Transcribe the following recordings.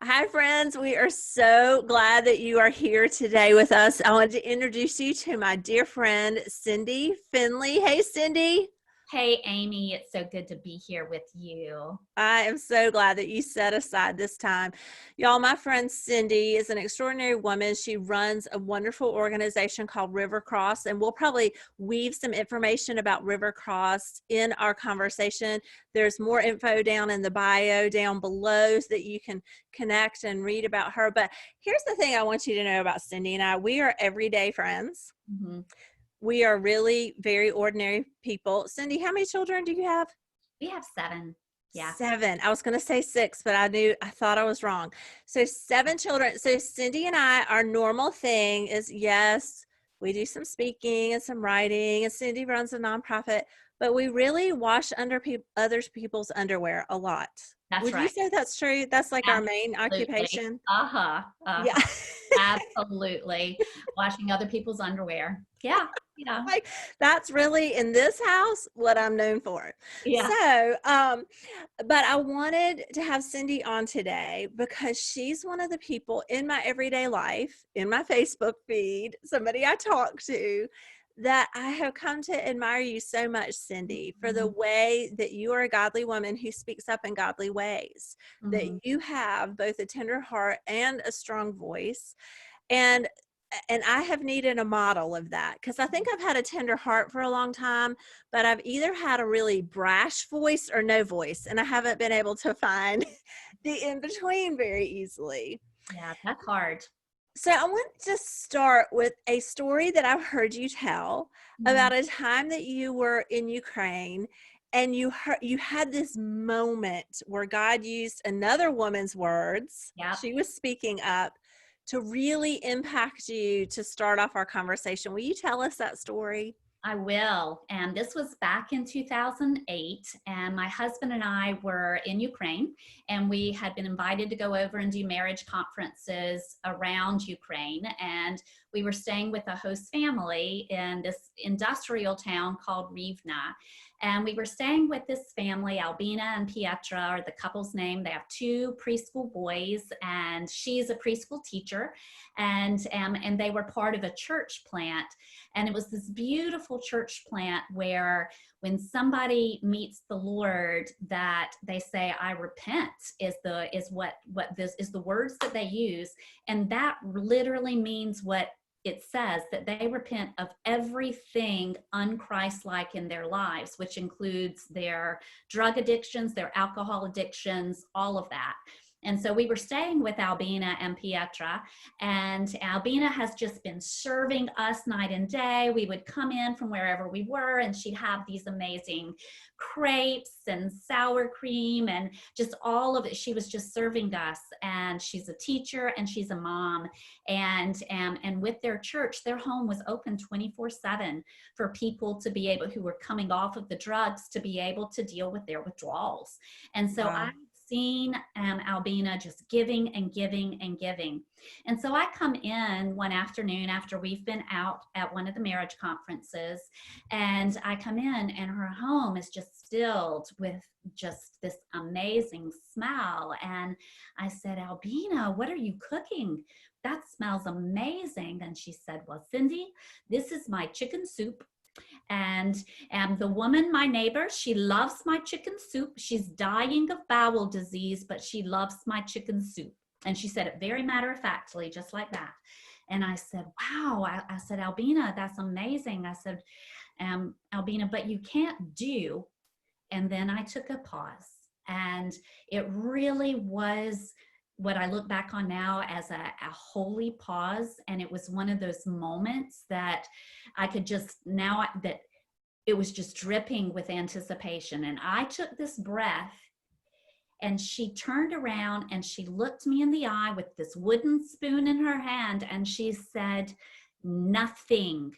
Hi, friends. We are so glad that you are here today with us. I want to introduce you to my dear friend, Cindy Finley. Hey, Cindy. Hey, Amy, it's so good to be here with you. I am so glad that you set aside this time. Y'all, my friend Cindy is an extraordinary woman. She runs a wonderful organization called River Cross, and we'll probably weave some information about River Cross in our conversation. There's more info down in the bio down below so that you can connect and read about her. But here's the thing I want you to know about Cindy and I. We are everyday friends. hmm We are really very ordinary people. Cindy, how many children do you have? We have seven. Yeah. 7. I was going to say 6, but I thought I was wrong. So 7 children. So Cindy and I, our normal thing is, yes, we do some speaking and some writing, and Cindy runs a nonprofit, but we really wash under other people's underwear a lot. That's Would you right. say that's true? That's like our main Absolutely. occupation? Uh-huh. Yeah. Uh-huh. Absolutely. Washing other people's underwear. Yeah. Yeah. Like, that's really in this house what I'm known for. Yeah. So, but I wanted to have Cindy on today because she's one of the people in my everyday life, in my Facebook feed, somebody I talk to, that I have come to admire you so much, Cindy, for the Mhm. way that you are a godly woman who speaks up in godly ways, that Mhm. you have both a tender heart and a strong voice. And I have needed a model of that because I think I've had a tender heart for a long time, but I've either had a really brash voice or no voice, and I haven't been able to find the in between very easily. Yeah, that's hard. So I want to start with a story that I've heard you tell Mhm. about a time that you were in Ukraine and you had this moment where God used another woman's words. Yep. She was speaking up to really impact you to start off our conversation. Will you tell us that story? I will. And this was back in 2008. And my husband and I were in Ukraine, and we had been invited to go over and do marriage conferences around Ukraine. And we were staying with a host family in this industrial town called Rivna. And we were staying with this family, Albina and Pietra are the couple's name. They have 2 preschool boys, and she's a preschool teacher. And they were part of a church plant, and it was this beautiful church plant where when somebody meets the Lord, that they say, I repent, is what this is, the words that they use. And that literally means what it says, that they repent of everything unchristlike in their lives, which includes their drug addictions, their alcohol addictions, all of that. And so we were staying with Albina and Pietra, and Albina has just been serving us night and day. We would come in from wherever we were, and she'd have these amazing crepes and sour cream and just all of it. She was just serving us. And she's a teacher and she's a mom. And with their church, their home was open 24/7 for people to be able, who were coming off of the drugs, to be able to deal with their withdrawals. And so Wow. I've seen Albina just giving and giving and giving. And so I come in one afternoon after we've been out at one of the marriage conferences, and I come in and her home is just filled with just this amazing smell. And I said, Albina, what are you cooking? That smells amazing. And she said, well, Cindy, this is my chicken soup. And the woman, my neighbor, she loves my chicken soup. She's dying of bowel disease, but she loves my chicken soup. And she said it very matter-of-factly, just like that. And I said, wow. I said, Albina, that's amazing. I said, Albina, but you can't do. And then I took a pause. And it really was what I look back on now as a holy pause. And it was one of those moments that I could just, now that it was just dripping with anticipation. And I took this breath, and she turned around and she looked me in the eye with this wooden spoon in her hand, and she said, nothing.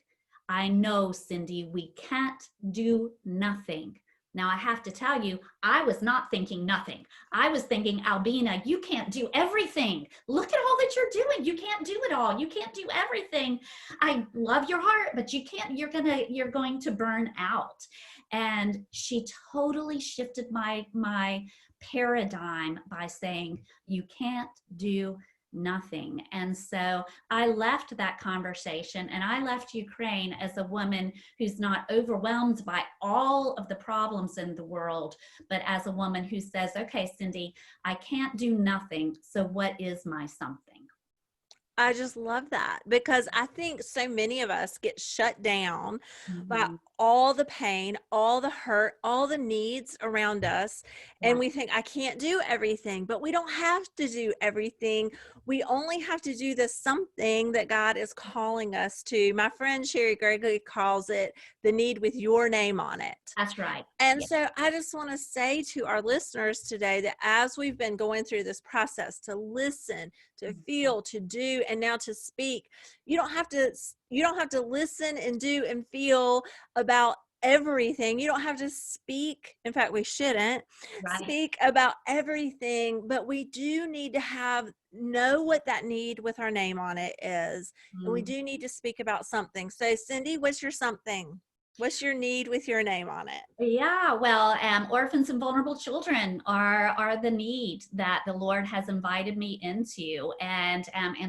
I know, Cindy, we can't do nothing. Now, I have to tell you, I was not thinking nothing. I was thinking, Albina, you can't do everything. Look at all that you're doing. You can't do it all. You can't do everything. I love your heart, but you can't, you're going to burn out. And she totally shifted my paradigm by saying, you can't do nothing. And so I left that conversation and I left Ukraine as a woman who's not overwhelmed by all of the problems in the world, but as a woman who says, okay, Cindy, I can't do nothing. So what is my something? I just love that, because I think so many of us get shut down by Mm-hmm. all the pain, all the hurt, all the needs around us. And Yeah, we think, I can't do everything, but we don't have to do everything. We only have to do the something that God is calling us to. My friend Sherry Gregory calls it the need with your name on it. that's right. And Yeah. so I just want to say to our listeners today that as we've been going through this process to listen, to feel, to do, and now to speak, you don't have to listen and do and feel about everything. You don't have to speak. In fact, we shouldn't Right. speak about everything, but we do need to know what that need with our name on it is. And we Mm. do need to speak about something. So Cindy, what's your something? What's your need with your name on it? Yeah, well, orphans and vulnerable children are the need that the Lord has invited me into, and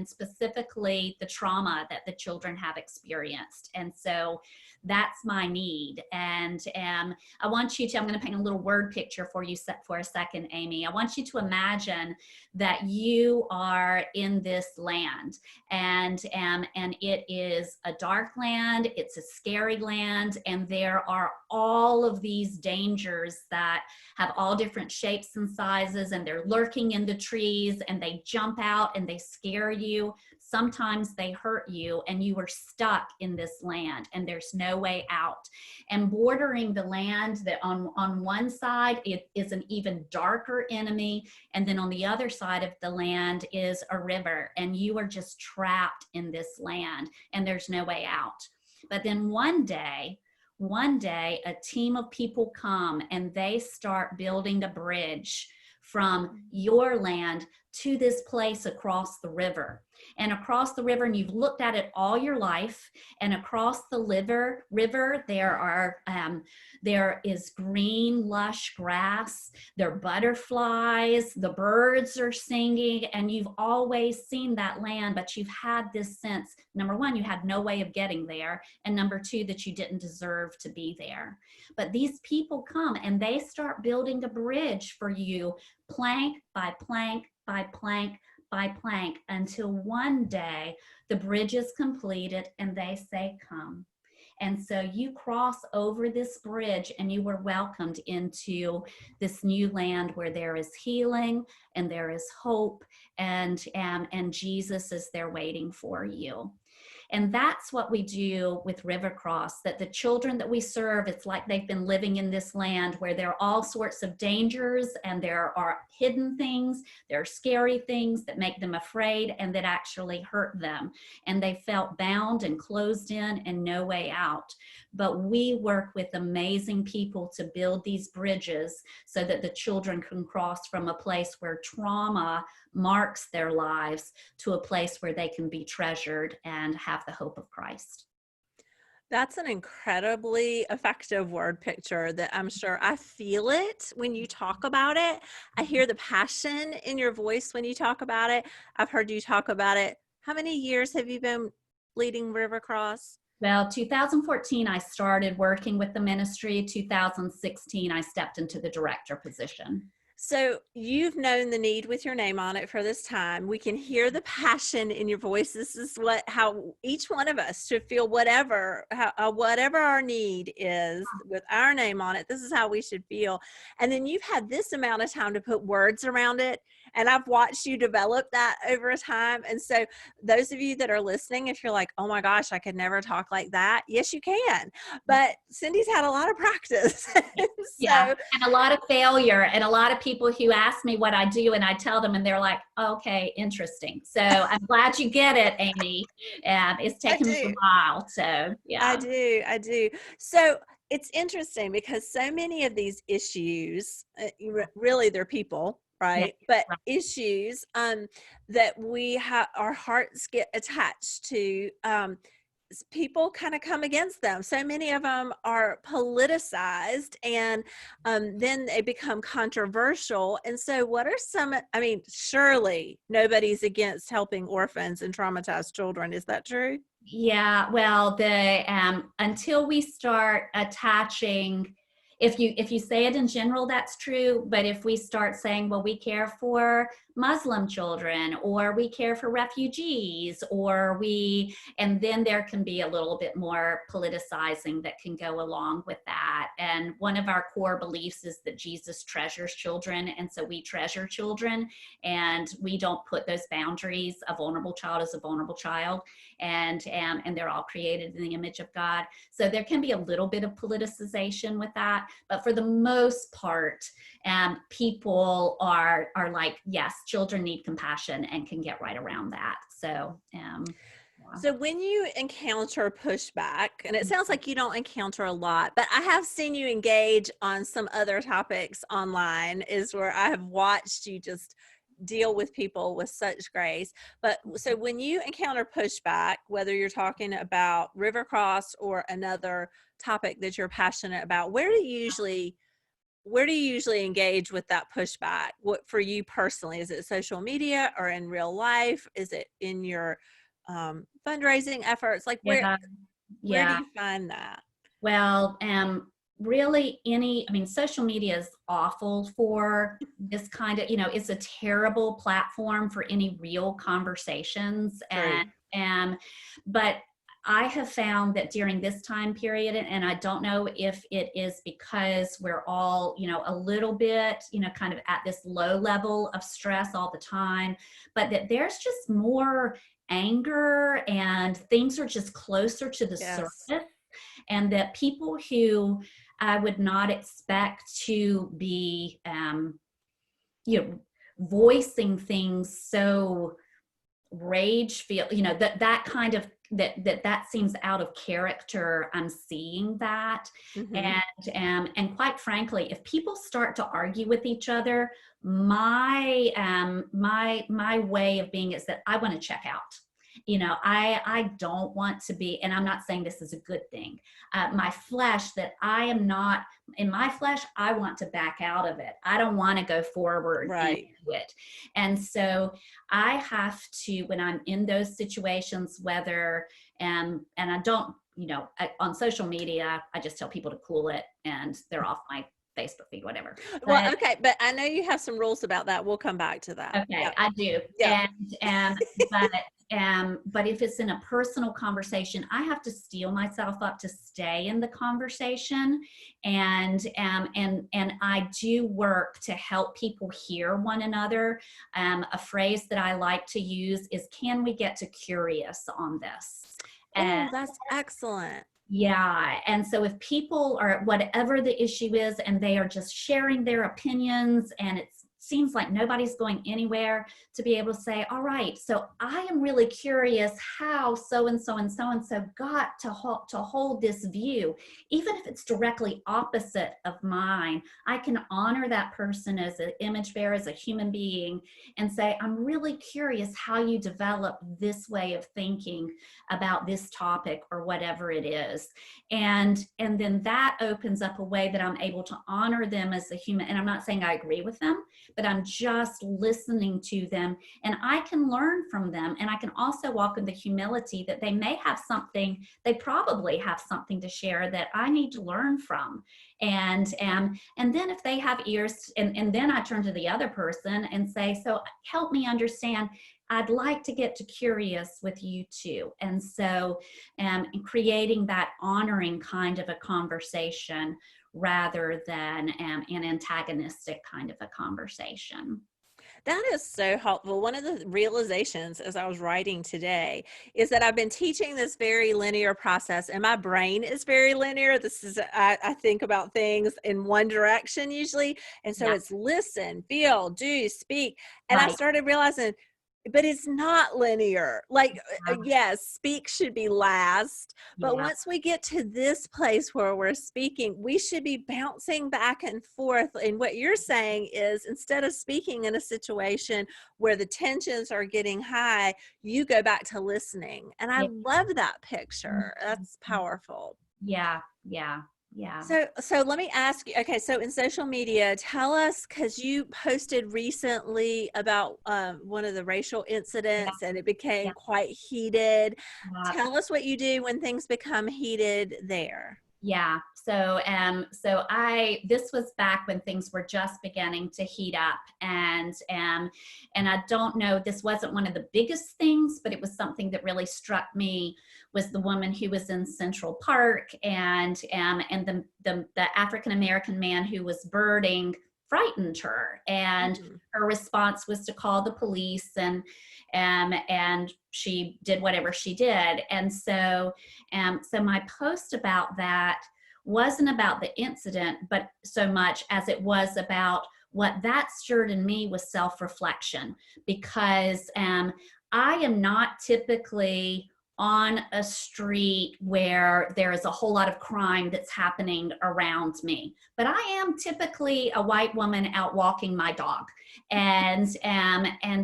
specifically the trauma that the children have experienced, and so that's my need. And I want you to. I'm going to paint a little word picture for you for a second, Amy. I want you to imagine that you are in this land, and it is a dark land. It's a scary land, and there are all of these dangers that have all different shapes and sizes, and they're lurking in the trees, and they jump out and they scare you. Sometimes they hurt you, and you are stuck in this land and there's no way out. And bordering the land, that on one side it is an even darker enemy, and then on the other side of the land is a river, and you are just trapped in this land and there's no way out. But then one day, a team of people come and they start building a bridge from your land to this place across the river. And across the river, and you've looked at it all your life, and across the river there is green, lush grass. There are butterflies, the birds are singing, and you've always seen that land, but you've had this sense, number one, you had no way of getting there, and number two, that you didn't deserve to be there. But these people come and they start building a bridge for you, plank by plank by plank by plank, until one day the bridge is completed and they say, come. And so you cross over this bridge and you were welcomed into this new land where there is healing and there is hope, and Jesus is there waiting for you. And that's what we do with River Cross, that the children that we serve, it's like they've been living in this land where there are all sorts of dangers, and there are hidden things, there are scary things that make them afraid and that actually hurt them. And they felt bound and closed in and no way out. But we work with amazing people to build these bridges so that the children can cross from a place where trauma marks their lives to a place where they can be treasured and have the hope of Christ. That's an incredibly effective word picture that I'm sure I feel it when you talk about it. I hear the passion in your voice when you talk about it. I've heard you talk about it. How many years have you been leading River Cross? Well, 2014, I started working with the ministry. 2016, I stepped into the director position. So you've known the need with your name on it for this time. We can hear the passion in your voice. This is how each one of us should feel, whatever our need is with our name on it. This is how we should feel. And then you've had this amount of time to put words around it. And I've watched you develop that over time. And so those of you that are listening, if you're like, oh my gosh, I could never talk like that. Yes, you can. But Cindy's had a lot of practice. Yeah, and a lot of failure, and a lot of people who ask me what I do, and I tell them, and they're like, okay, interesting. So I'm glad you get it, Amy. It's taken me a while. So yeah. I do. So it's interesting because so many of these issues, really they're people, right? Yeah, But right. issues that we have, our hearts get attached to, people kind of come against them. So many of them are politicized, and then they become controversial. And so what are some, I mean, surely nobody's against helping orphans and traumatized children. Is that true? Yeah, well, the until we start attaching, if you say it in general, that's true. But if we start saying, well, we care for Muslim children, or we care for refugees, or and then there can be a little bit more politicizing that can go along with that. And one of our core beliefs is that Jesus treasures children, and so we treasure children, and we don't put those boundaries. A vulnerable child is a vulnerable child, and they're all created in the image of God. So there can be a little bit of politicization with that, but for the most part, people are like, yes, children need compassion, and can get right around that. So yeah. So when you encounter pushback, and it sounds like you don't encounter a lot, but I have seen you engage on some other topics online, is where I have watched you just deal with people with such grace. But so when you encounter pushback, whether you're talking about River Cross or another topic that you're passionate about, where do you usually engage with that pushback? What, for you personally, is it social media or in real life? Is it in your fundraising efforts? Like where Yeah, do yeah. you find that? Well, really I mean, social media is awful for this kind of, it's a terrible platform for any real conversations. True. But I have found that during this time period, and I don't know if it is because we're all, a little bit, kind of at this low level of stress all the time, but that there's just more anger, and things are just closer to the Yes. surface, and that people who I would not expect to be, voicing things so rage feel, that kind of, that seems out of character. I'm seeing that. Mm-hmm. And quite frankly, if people start to argue with each other, my way of being is that I want to check out. I don't want to be, and I'm not saying this is a good thing. My flesh, that I am not in my flesh, I want to back out of it. I don't want to go forward Right. into it. And so I have to, when I'm in those situations, whether, and I don't, on social media, I just tell people to cool it, and they're off my Facebook feed, whatever. Well, okay, but I know you have some rules about that. We'll come back to that. Okay, Yeah. I do. Yeah. But if it's in a personal conversation, I have to steel myself up to stay in the conversation, and I do work to help people hear one another. A phrase that I like to use is, "Can we get to curious on this?" Oh, And that's excellent. yeah. And so if people are, whatever the issue is, and they are just sharing their opinions, and it seems like nobody's going anywhere, to be able to say, all right, so I am really curious how so and so and so and so got to hold this view. Even if it's directly opposite of mine, I can honor that person as an image bearer, as a human being, and say, I'm really curious how you develop this way of thinking about this topic, or whatever it is. And then that opens up a way that I'm able to honor them as a human. And I'm not saying I agree with them, but I'm just listening to them, and I can learn from them. And I can also walk in the humility that they probably have something to share that I need to learn from. And then if they have ears, and then I turn to the other person and say, so help me understand. I'd like to get to curious with you too. And so creating that honoring kind of a conversation, rather than an antagonistic kind of a conversation. That is so helpful. One of the realizations as I was writing today is that I've been teaching this very linear process, and my brain is very linear. This is, I think about things in one direction usually. And so Yeah, it's listen, feel, do, speak. And I right. started realizing but it's not linear. Like, yes, speak should be last, but Yeah. once we get to this place where we're speaking, we should be bouncing back and forth. And what you're saying is, instead of speaking in a situation where the tensions are getting high, you go back to listening. And I Yeah. love that picture. That's Mhm. powerful. Yeah. Yeah. Yeah. So let me ask you, okay, so in social media, tell us, because you posted recently about one of the racial Yeah. incidents and it Yeah. became quite heated. Yeah. Tell us what you do when things become heated there. Yeah. This was back when things were just beginning to heat up, and I don't know, this wasn't one of the biggest things, but it was something that really struck me, was the woman who was in Central Park, and the African American man who was birding frightened her, and Mhm. her response was to call the police, and she did whatever she did. So my post about that wasn't about the incident, but so much as it was about what that stirred in me was self-reflection, because I am not typically on a street where there is a whole lot of crime that's happening around me, but I am typically a white woman out walking my dog. And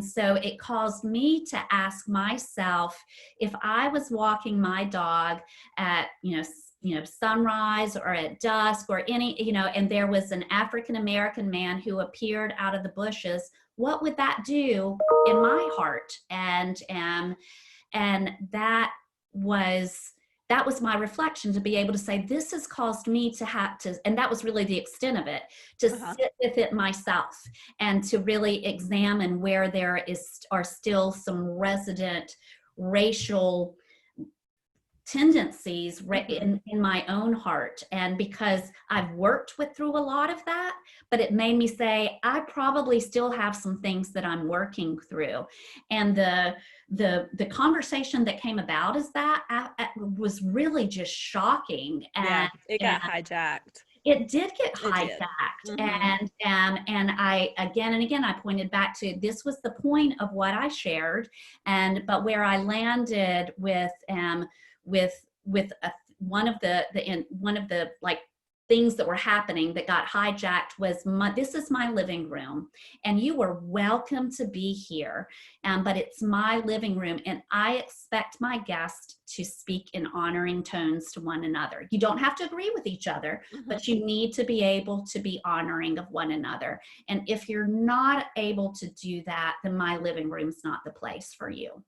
so it caused me to ask myself, if I was walking my dog at sunrise or at dusk or and there was an African American man who appeared out of the bushes, what would that do in my heart? And that was my reflection, to be able to say, this has caused me to have to, and that was really the extent of it, to Uh-huh. sit with it myself and to really examine where there are still some resident racial tendencies Mhm. in my own heart. And because I've worked through a lot of that, but it made me say, I probably still have some things that I'm working through. And the conversation that came about is that was really just shocking. Yeah, And it got hijacked. it did get It did. hijacked. Mhm. And I, again and again, I pointed back to, this was the point of what I shared. But where I landed with one of the like things that were happening that got hijacked was, this is my living room, and you are welcome to be here, but it's my living room, and I expect my guests to speak in honoring tones to one another. You don't have to agree with each other, Mhm. but you need to be able to be honoring of one another. And if you're not able to do that, then my living room's not the place for you.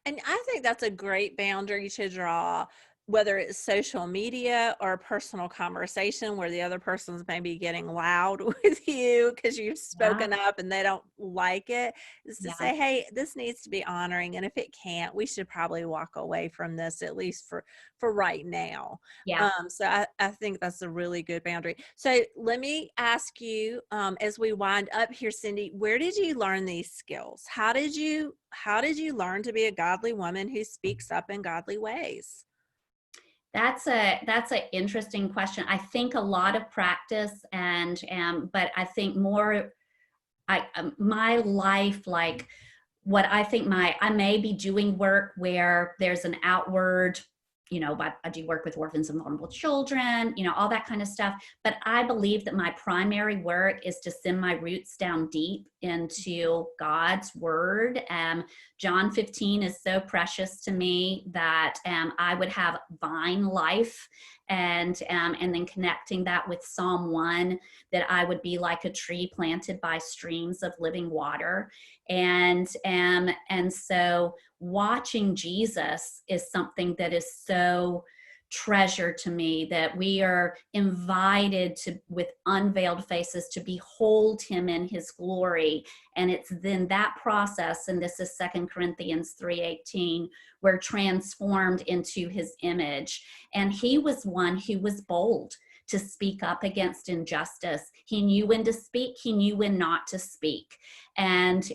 And I think that's a great boundary to draw, whether it's social media or a personal conversation where the other person's maybe getting loud with you because you've Yeah, spoken up and they don't like it, is to yeah, say, hey, this needs to be honoring. And if it can't, we should probably walk away from this, at least for right now. yeah. So I think that's a really good boundary. So let me ask you, as we wind up here, Cindy, where did you learn these skills? How did you learn to be a godly woman who speaks up in godly ways? That's a interesting question. I think a lot of practice, but I think more, my life, like, what I think, I may be doing work where there's an outward, but I do work with orphans and vulnerable children, all that kind of stuff. But I believe that my primary work is to send my roots down deep into God's word. John 15 is so precious to me that I would have vine life, and then connecting that with Psalm 1, that I would be like a tree planted by streams of living water. And so watching Jesus is something that is so treasure to me, that we are invited to, with unveiled faces, to behold him in his glory. And it's then that process, and this is 2 Corinthians 3:18, we're transformed into his image. And he was one who was bold to speak up against injustice. He knew when to speak, he knew when not to speak. And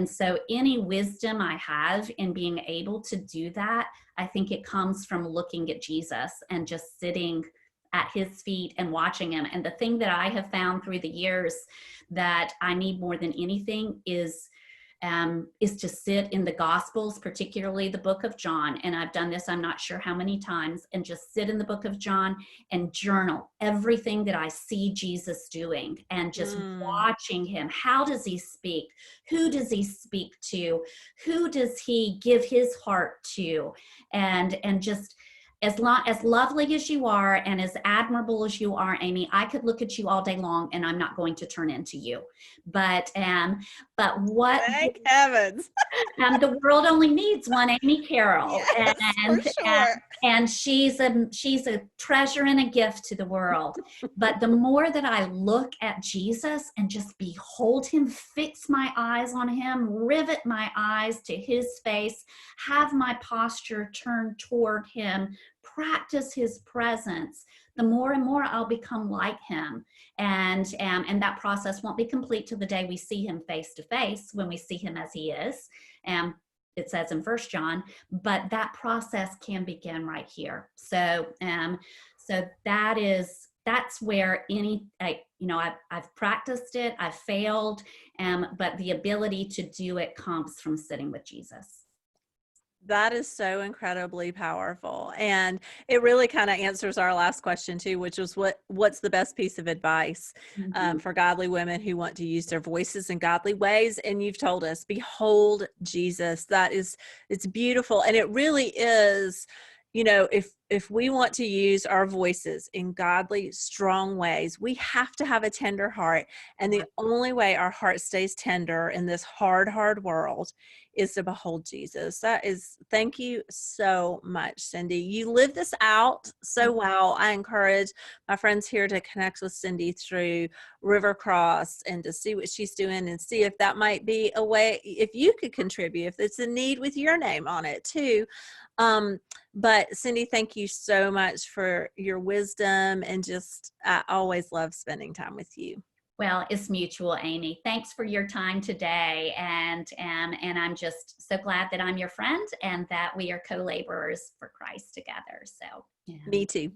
so any wisdom I have in being able to do that, I think it comes from looking at Jesus and just sitting at his feet and watching him. And the thing that I have found through the years that I need more than anything is is to sit in the Gospels, particularly the book of John. And I've done this, I'm not sure how many times, and just sit in the book of John and journal everything that I see Jesus doing, and just watching him. How does he speak? Who does he speak to? Who does he give his heart to? And just, as lovely as you are and as admirable as you are, Amy, I could look at you all day long and I'm not going to turn into you. But what Thank heavens. the world only needs one Amy Carroll. Yes, and, for sure. and she's a treasure and a gift to the world. But the more that I look at Jesus and just behold him, fix my eyes on him, rivet my eyes to his face, have my posture turned toward him, practice his presence, the more and more I'll become like him. And that process won't be complete till the day we see him face to face, when we see him as he is. It says in 1 John, but that process can begin right here. So that's where I've practiced it, I've failed, but the ability to do it comes from sitting with Jesus. That is so incredibly powerful. And it really kind of answers our last question too, which was what's the best piece of advice for godly women who want to use their voices in godly ways? And you've told us, behold Jesus. It's beautiful. And it really is, if we want to use our voices in godly, strong ways, we have to have a tender heart. And the only way our heart stays tender in this hard world is to behold Jesus. Thank you so much, Cindy. You live this out so well. I encourage my friends here to connect with Cindy through River Cross and to see what she's doing and see if that might be a way, if you could contribute, if it's a need with your name on it too. But Cindy, thank you so much for your wisdom, and I always love spending time with you. Well, it's mutual, Amy. Thanks for your time today. And I'm just so glad that I'm your friend and that we are co-laborers for Christ together. So, yeah. Me too.